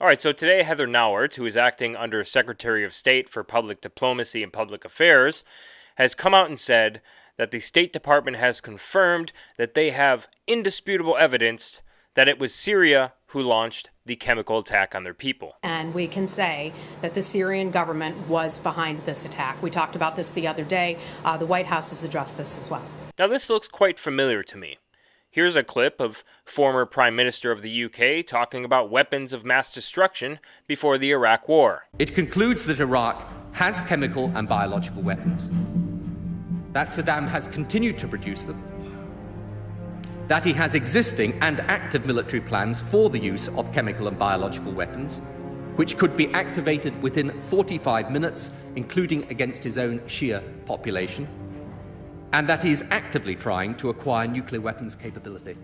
All right, so today Heather Nauert, who is acting under Secretary of State for Public Diplomacy and Public Affairs, has come out and said that the State Department has confirmed that they have indisputable evidence that it was Syria who launched the chemical attack on their people. And we can say that the Syrian government was behind this attack. We talked about this the other day. The White House has addressed this as well. Now, this looks quite familiar to me. Here's a clip of former Prime Minister of the UK talking about weapons of mass destruction before the Iraq War. It concludes that Iraq has chemical and biological weapons, that Saddam has continued to produce them, that he has existing and active military plans for the use of chemical and biological weapons, which could be activated within 45 minutes, including against his own Shia population, and that he is actively trying to acquire nuclear weapons capability.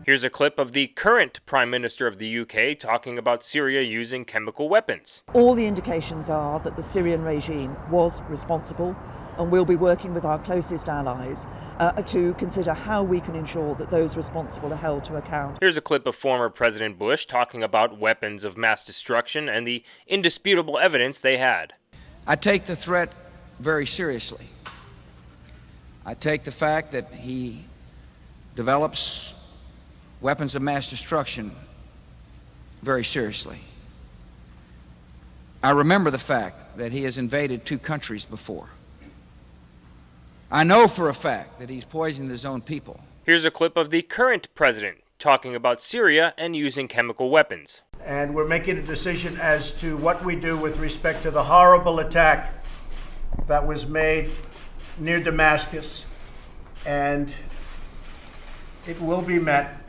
Here's a clip of the current Prime Minister of the UK talking about Syria using chemical weapons. All the indications are that the Syrian regime was responsible, and we'll be working with our closest allies to consider how we can ensure that those responsible are held to account. Here's a clip of former President Bush talking about weapons of mass destruction and the indisputable evidence they had. I take the threat very seriously. I take the fact that he develops weapons of mass destruction very seriously. I remember the fact that he has invaded 2 countries before. I know for a fact that he's poisoned his own people. Here's a clip of the current president talking about Syria and using chemical weapons. And we're making a decision as to what we do with respect to the horrible attack that was made near Damascus, and it will be met,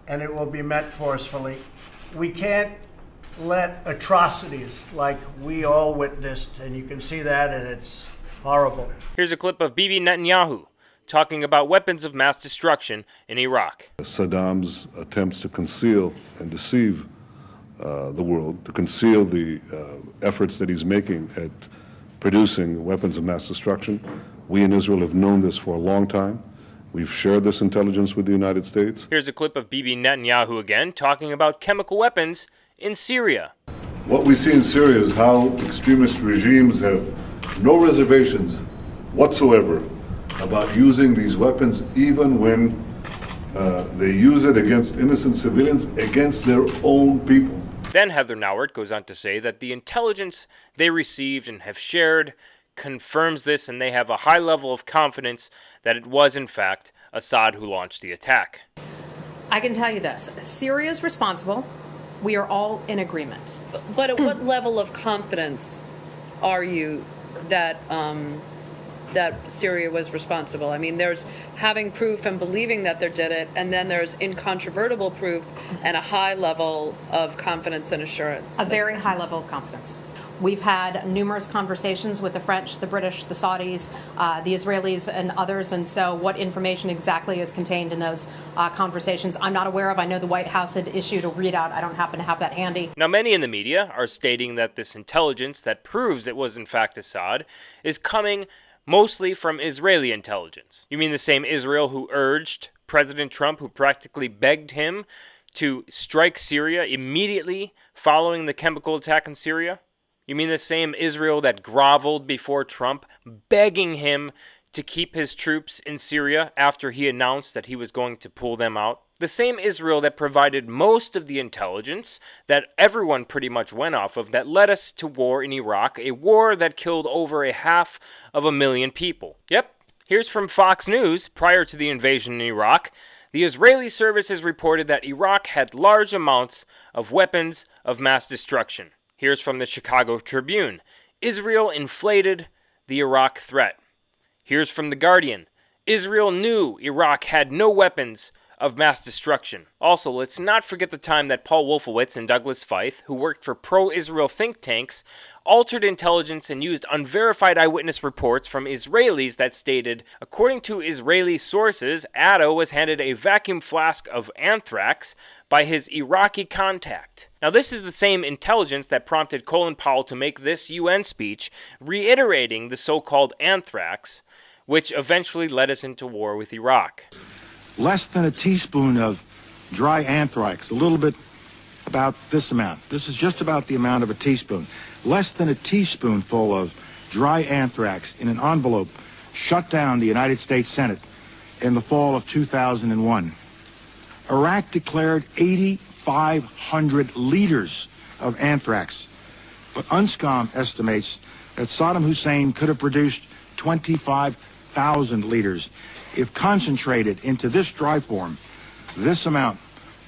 and it will be met forcefully. We can't let atrocities like we all witnessed, and you can see that, and it's horrible. Here's a clip of Bibi Netanyahu talking about weapons of mass destruction in Iraq. Saddam's attempts to conceal and deceive the world, to conceal the efforts that he's making at producing weapons of mass destruction. We in Israel have known this for a long time. We've shared this intelligence with the United States. Here's a clip of Bibi Netanyahu again talking about chemical weapons in Syria. What we see in Syria is how extremist regimes have no reservations whatsoever about using these weapons, even when they use it against innocent civilians, against their own people. Then Heather Nauert goes on to say that the intelligence they received and have shared confirms this, and they have a high level of confidence that it was, in fact, Assad who launched the attack. I can tell you this. Syria is responsible. We are all in agreement. But at what level of confidence are you that that Syria was responsible? I mean, there's having proof and believing that they did it, and then there's incontrovertible proof and a high level of confidence and assurance. A very high level of confidence. We've had numerous conversations with the French, the British, the Saudis, the Israelis, and others, and so what information exactly is contained in those conversations, I'm not aware of. I know the White House had issued a readout. I don't happen to have that handy. Now, many in the media are stating that this intelligence that proves it was in fact Assad is coming mostly from Israeli intelligence. You mean the same Israel who urged President Trump, who practically begged him to strike Syria immediately following the chemical attack in Syria? You mean the same Israel that groveled before Trump, begging him to keep his troops in Syria after he announced that he was going to pull them out? The same Israel that provided most of the intelligence that everyone pretty much went off of that led us to war in Iraq, a war that killed over 500,000 people. Yep, here's from Fox News. Prior to the invasion in Iraq, the Israeli services reported that Iraq had large amounts of weapons of mass destruction. Here's from the Chicago Tribune. Israel inflated the Iraq threat. Here's from The Guardian. Israel knew Iraq had no weapons of mass destruction. Also, let's not forget the time that Paul Wolfowitz and Douglas Feith, who worked for pro-Israel think tanks, altered intelligence and used unverified eyewitness reports from Israelis that stated, according to Israeli sources, Addo was handed a vacuum flask of anthrax by his Iraqi contact. Now, this is the same intelligence that prompted Colin Powell to make this UN speech, reiterating the so-called anthrax, which eventually led us into war with Iraq. Less than a teaspoon of dry anthrax, a little bit about this amount. This is just about the amount of a teaspoon. Less than a teaspoonful of dry anthrax in an envelope shut down the United States Senate in the fall of 2001. Iraq declared 8,500 liters of anthrax, but UNSCOM estimates that Saddam Hussein could have produced 25,000 liters. If concentrated into this dry form, this amount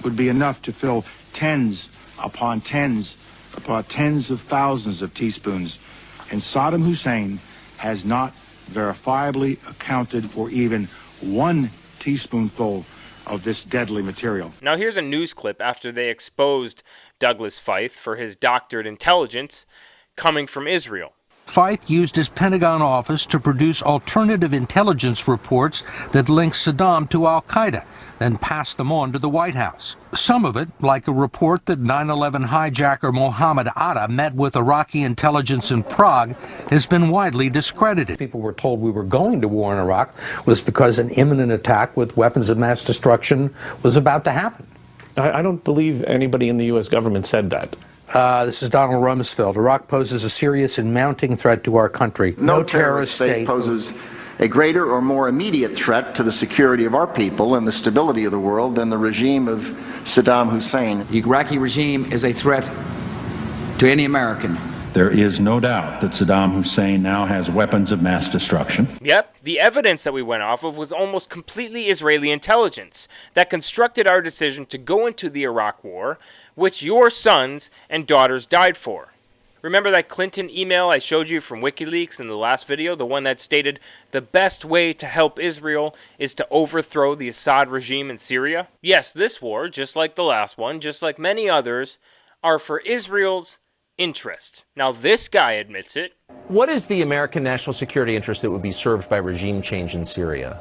would be enough to fill tens upon tens of thousands of teaspoons. And Saddam Hussein has not verifiably accounted for even one teaspoonful of this deadly material. Now here's a news clip after they exposed Douglas Feith for his doctored intelligence coming from Israel. Feith used his Pentagon office to produce alternative intelligence reports that link Saddam to al-Qaeda, then passed them on to the White House. Some of it, like a report that 9/11 hijacker Mohammed Atta met with Iraqi intelligence in Prague, has been widely discredited. People were told we were going to war in Iraq was because an imminent attack with weapons of mass destruction was about to happen. I don't believe anybody in the U.S. government said that. This is Donald Rumsfeld. Iraq poses a serious and mounting threat to our country. No terrorist state poses a greater or more immediate threat to the security of our people and the stability of the world than the regime of Saddam Hussein. The Iraqi regime is a threat to any American. There is no doubt that Saddam Hussein now has weapons of mass destruction. Yep, the evidence that we went off of was almost completely Israeli intelligence that constructed our decision to go into the Iraq war, which your sons and daughters died for. Remember that Clinton email I showed you from WikiLeaks in the last video, the one that stated the best way to help Israel is to overthrow the Assad regime in Syria? Yes, this war, just like the last one, just like many others, are for Israel's interest. Now this guy admits it. What is the American national security interest that would be served by regime change in Syria?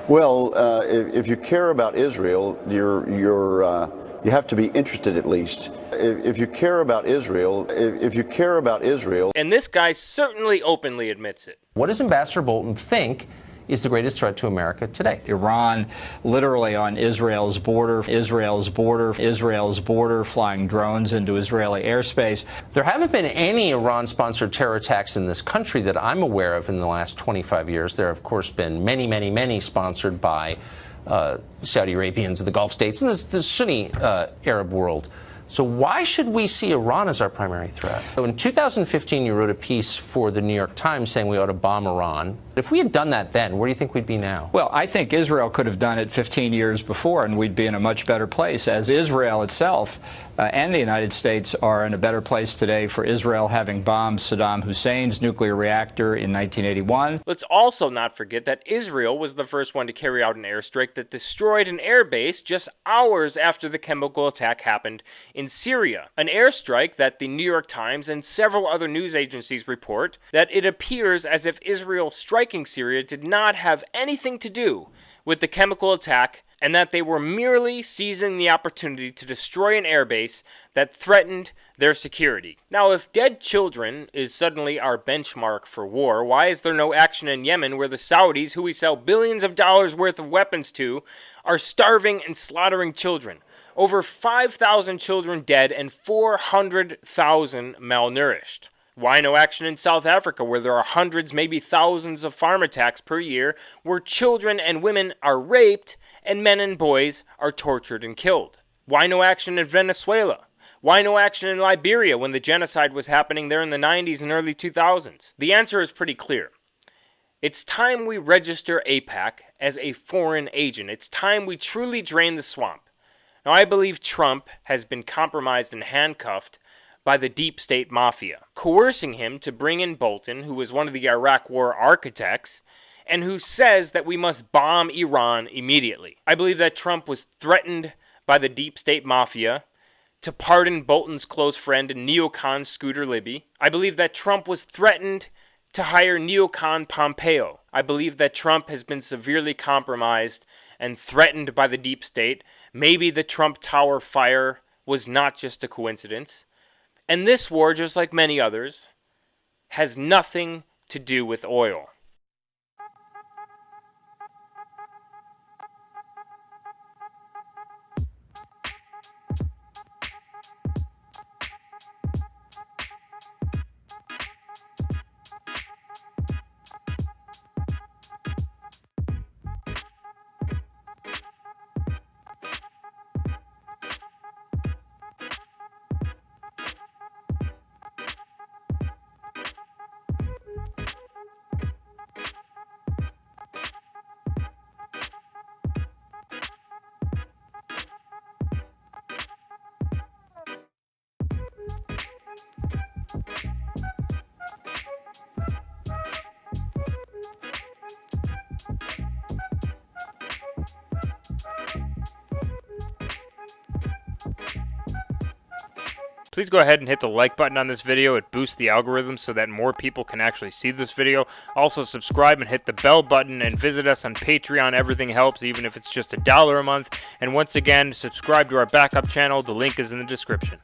Well, if you care about Israel, you have to be interested at least. If you care about Israel, and this guy certainly openly admits it. What does Ambassador Bolton think is the greatest threat to America today? Iran literally on Israel's border, flying drones into Israeli airspace. There haven't been any Iran-sponsored terror attacks in this country that I'm aware of in the last 25 years. There have, of course, been many sponsored by Saudi Arabians, the Gulf states, and the Sunni Arab world. So why should we see Iran as our primary threat? So in 2015, you wrote a piece for the New York Times saying we ought to bomb Iran. If we had done that then, where do you think we'd be now? Well, I think Israel could have done it 15 years before, and we'd be in a much better place, as Israel itself and the United States are in a better place today for Israel having bombed Saddam Hussein's nuclear reactor in 1981. Let's also not forget that Israel was the first one to carry out an airstrike that destroyed an airbase just hours after the chemical attack happened in Syria. An airstrike that the New York Times and several other news agencies report that it appears as if Israel striking Syria did not have anything to do with the chemical attack, and that they were merely seizing the opportunity to destroy an airbase that threatened their security. Now, if dead children is suddenly our benchmark for war, why is there no action in Yemen where the Saudis, who we sell billions of dollars worth of weapons to, are starving and slaughtering children? Over 5,000 children dead and 400,000 malnourished. Why no action in South Africa, where there are hundreds, maybe thousands of farm attacks per year, where children and women are raped and men and boys are tortured and killed? Why no action in Venezuela? Why no action in Liberia when the genocide was happening there in the 90s and early 2000s? The answer is pretty clear. It's time we register AIPAC as a foreign agent. It's time we truly drain the swamp. Now, I believe Trump has been compromised and handcuffed by the deep state mafia, coercing him to bring in Bolton, who was one of the Iraq war architects, and who says that we must bomb Iran immediately. I believe that Trump was threatened by the deep state mafia to pardon Bolton's close friend and neocon Scooter Libby. I believe that Trump was threatened to hire neocon Pompeo. I believe that Trump has been severely compromised and threatened by the deep state. Maybe the Trump Tower fire was not just a coincidence. And this war, just like many others, has nothing to do with oil. please go ahead and hit the like button on this video. It boosts the algorithm so that more people can actually see this video. Also subscribe and hit the bell button, and visit us on Patreon. Everything helps, even if it's just $1 a month. And once again, subscribe to our backup channel. The link is in the description.